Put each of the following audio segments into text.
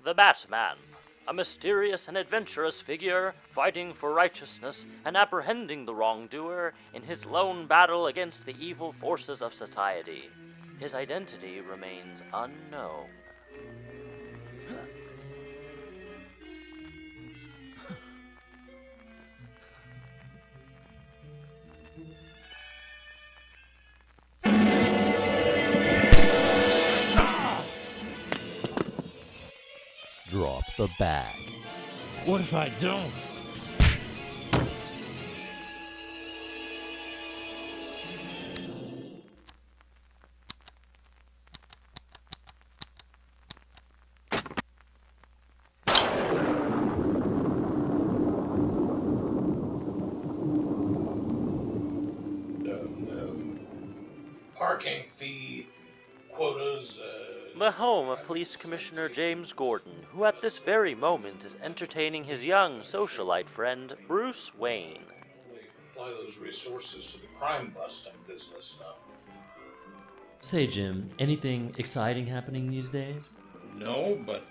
The Batman, a mysterious and adventurous figure fighting for righteousness and apprehending the wrongdoer in his lone battle against the evil forces of society. His identity remains unknown. Drop the bag. What if I don't? Parking fee, quotas, The home of Police Commissioner James Gordon, who at this very moment is entertaining his young socialite friend, Bruce Wayne. we apply those resources to the crime-busting business now. Say, Jim, anything exciting happening these days? No, but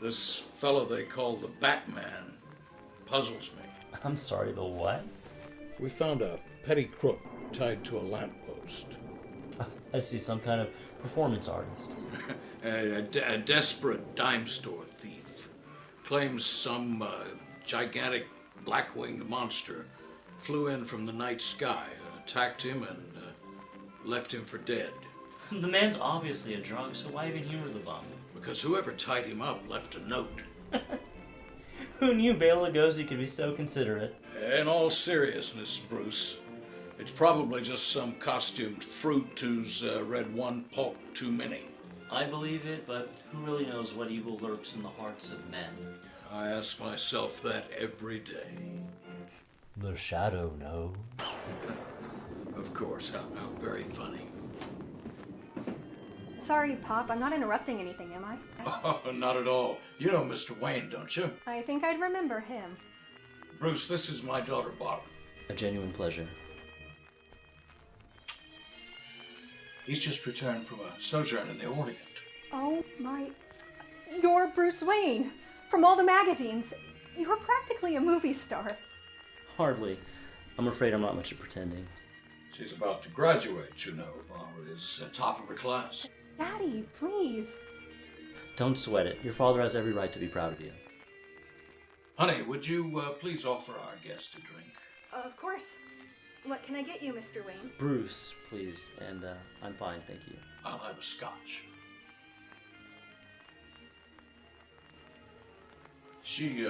this fellow they call the Batman puzzles me. I'm sorry, the what? We found a petty crook tied to a lamppost. I see, some kind of performance artist. A desperate dime store thief claims some gigantic black-winged monster flew in from the night sky, attacked him, and left him for dead. The man's obviously a drunk, so why even humor the bum? Because whoever tied him up left a note. Who knew Bela Lugosi could be so considerate? In all seriousness, Bruce, it's probably just some costumed fruit who's read one pulp too many. I believe it, but who really knows what evil lurks in the hearts of men? I ask myself that every day. The shadow knows. Of course, how very funny. Sorry, Pop, I'm not interrupting anything, am I? Oh, not at all. You know Mr. Wayne, don't you? I think I'd remember him. Bruce, this is my daughter, Bob. A genuine pleasure. He's just returned from a sojourn in the Orient. Oh my... You're Bruce Wayne! From all the magazines. You're practically a movie star. Hardly. I'm afraid I'm not much at pretending. She's about to graduate, you know. Barbara is top of her class. Daddy, please. Don't sweat it. Your father has every right to be proud of you. Honey, would you please offer our guest a drink? Of course. What can I get you, Mr. Wayne? Bruce, please. And I'm fine, thank you. I'll have a scotch. She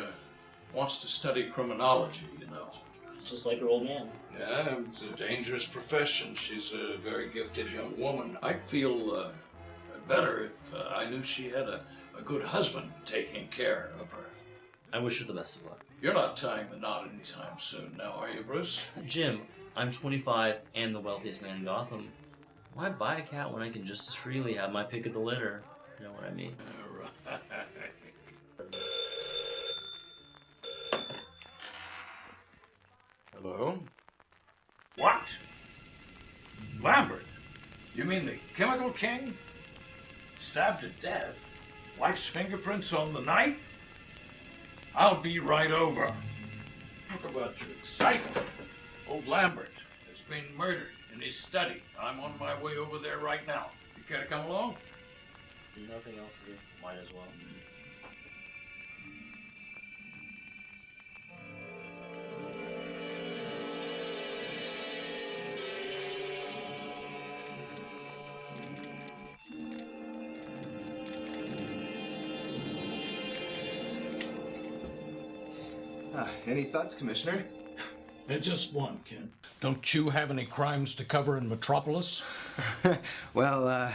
wants to study criminology, you know. Just like her old man. Yeah, it's a dangerous profession. She's a very gifted young woman. I'd feel better if I knew she had a good husband taking care of her. I wish her the best of luck. You're not tying the knot anytime soon now, are you, Bruce? Jim, I'm 25 and the wealthiest man in Gotham. Why buy a cat when I can just as freely have my pick of the litter? You know what I mean? Right. Hello? What? Lambert? You mean the Chemical King? Stabbed to death? Wife's fingerprints on the knife? I'll be right over. Talk about your excitement. Old Lambert has been murdered in his study. I'm on my way over there right now. You care to come along? Nothing else to do. Might as well. Any thoughts, Commissioner? Just one, Ken. Don't you have any crimes to cover in Metropolis? Well,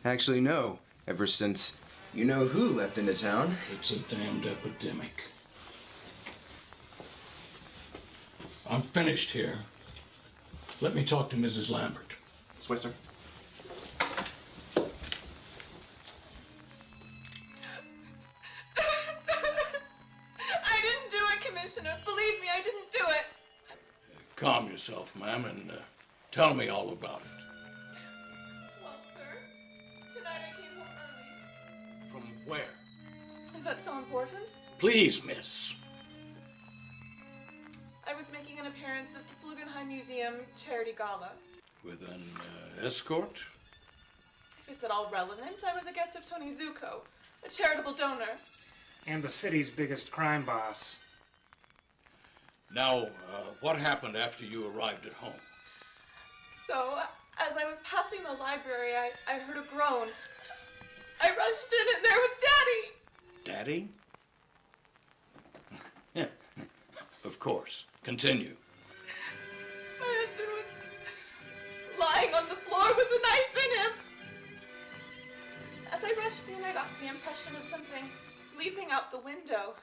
actually, no. Ever since you-know-who leapt into town. It's a damned epidemic. I'm finished here. Let me talk to Mrs. Lambert. This way, sir. I didn't do it, Commissioner. Believe me, I didn't do it. Calm yourself, ma'am, and tell me all about it. Well, sir, tonight I came home early. From where? Is that so important? Please, miss. I was making an appearance at the Flugenheim Museum Charity Gala. With an escort? If it's at all relevant, I was a guest of Tony Zuko, a charitable donor. And the city's biggest crime boss. Now, what happened after you arrived at home? So, as I was passing the library, I heard a groan. I rushed in and there was Daddy! Daddy? Of course. Continue. My husband was lying on the floor with a knife in him. As I rushed in, I got the impression of something leaping out the window.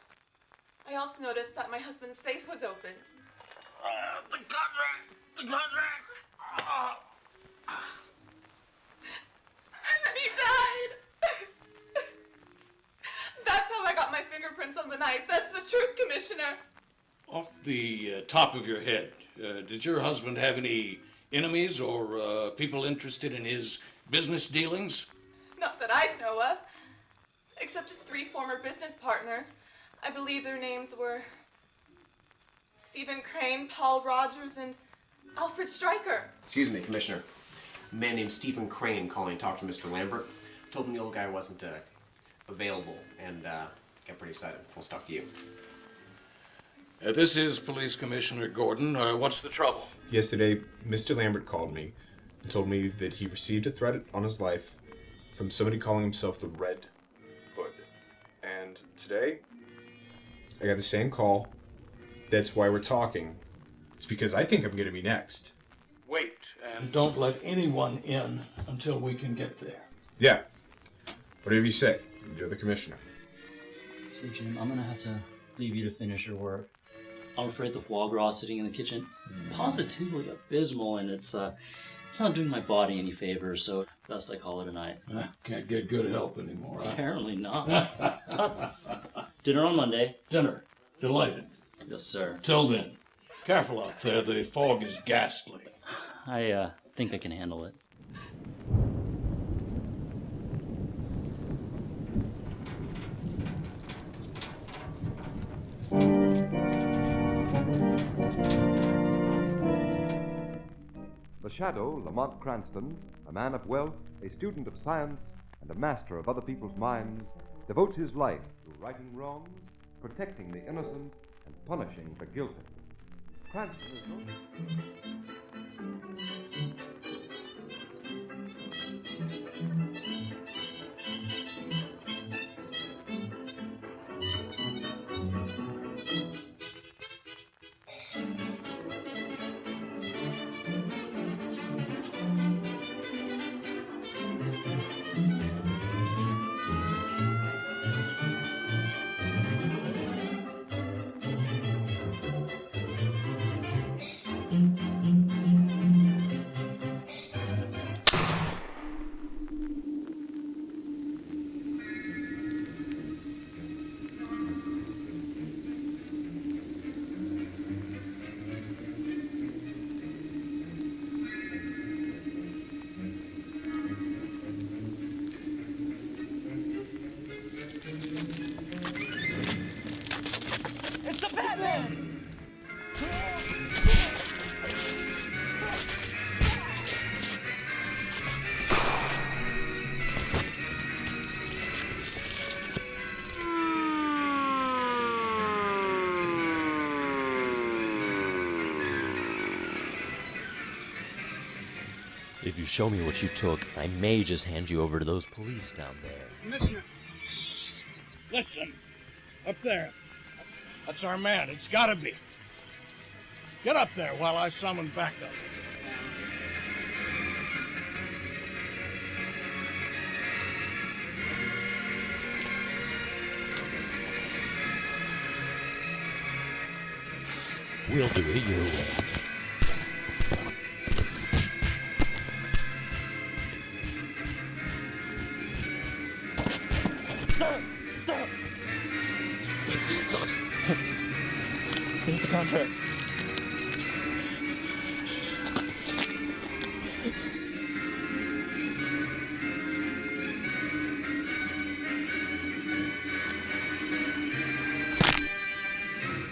I also noticed that my husband's safe was opened. The contract! The contract! And then he died! That's how I got my fingerprints on the knife. That's the truth, Commissioner. Off the top of your head, did your husband have any enemies or people interested in his business dealings? Not that I know of. Except his 3 former business partners. I believe their names were Stephen Crane, Paul Rogers, and Alfred Stryker. Excuse me, Commissioner. A man named Stephen Crane calling to talk to Mr. Lambert. Told him the old guy wasn't available and got pretty excited. Wants to talk to you. This is Police Commissioner Gordon. What's the trouble? Yesterday, Mr. Lambert called me and told me that he received a threat on his life from somebody calling himself the Red Hood. And today, I got the same call. That's why we're talking. It's because I think I'm going to be next. Wait, and don't let anyone in until we can get there. Yeah. Whatever you say. You're the commissioner. So, Jim, I'm gonna have to leave you to finish your work. I'm afraid the foie gras sitting in the kitchen, positively abysmal, and it's not doing my body any favors, so best I call it a night. Can't get good help anymore, huh? Apparently not. Dinner on Monday. Dinner. Delighted. Yes, sir. Till then, careful out there. The fog is ghastly. I think I can handle it. The shadow, Lamont Cranston, a man of wealth, a student of science, and a master of other people's minds, devotes his life to righting wrongs, protecting the innocent, and punishing the guilty. Cranston is known... If you show me what you took, I may just hand you over to those police down there. Commissioner, listen. Up there. That's our man. It's gotta be. Get up there while I summon backup. We'll do it your way. Stop! Stop! It's a contract.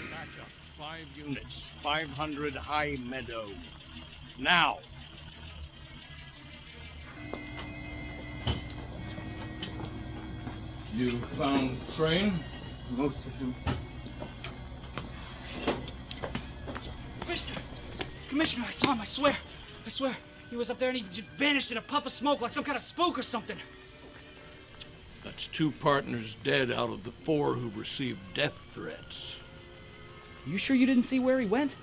Backup. 5 units. 500 High Meadow. Now. You found Crane? Most of him. Commissioner, I saw him, I swear. I swear. He was up there and he just vanished in a puff of smoke like some kind of spook or something. That's 2 partners dead out of the 4 who've received death threats. You sure you didn't see where he went?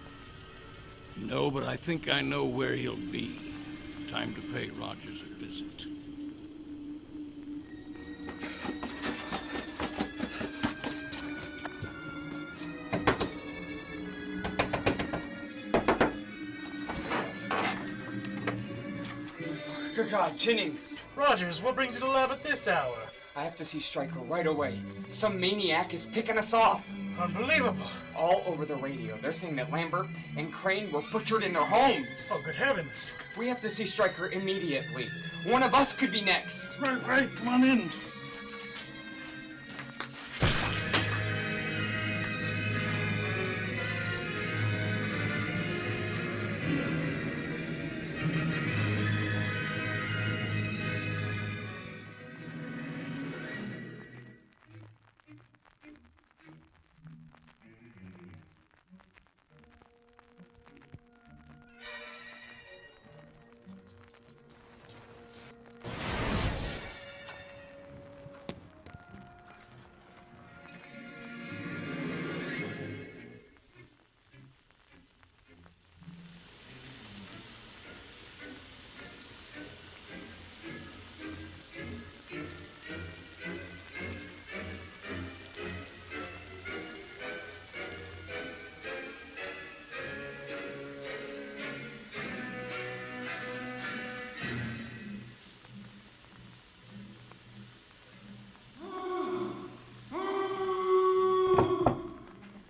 No, but I think I know where he'll be. Time to pay Rogers a visit. Good God, Jennings! Rogers, what brings you to the lab at this hour? I have to see Stryker right away. Some maniac is picking us off. Unbelievable. All over the radio, they're saying that Lambert and Crane were butchered in their homes. Oh, good heavens. We have to see Stryker immediately. One of us could be next. Right, come on in.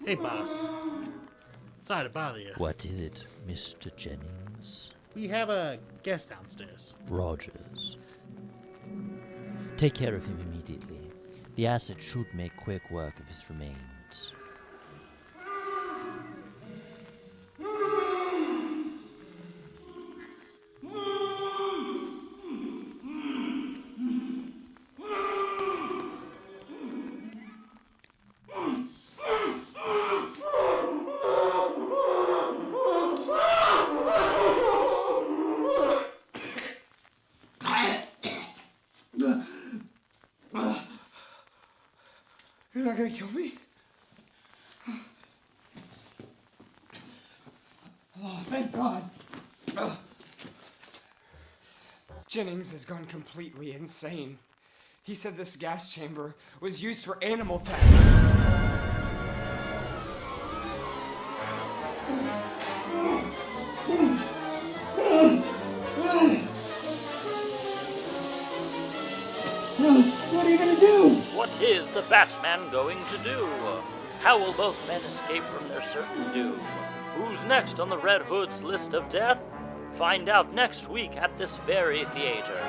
Hey, boss. Sorry to bother you. What is it, Mr. Jennings? We have a guest downstairs. Rogers. Take care of him immediately. The acid should make quick work of his remains. You're not gonna kill me? Oh, thank God. Jennings has gone completely insane. He said this gas chamber was used for animal testing. What are you gonna do? What is the Batman going to do? How will both men escape from their certain doom? Who's next on the Red Hood's list of death? Find out next week at this very theater.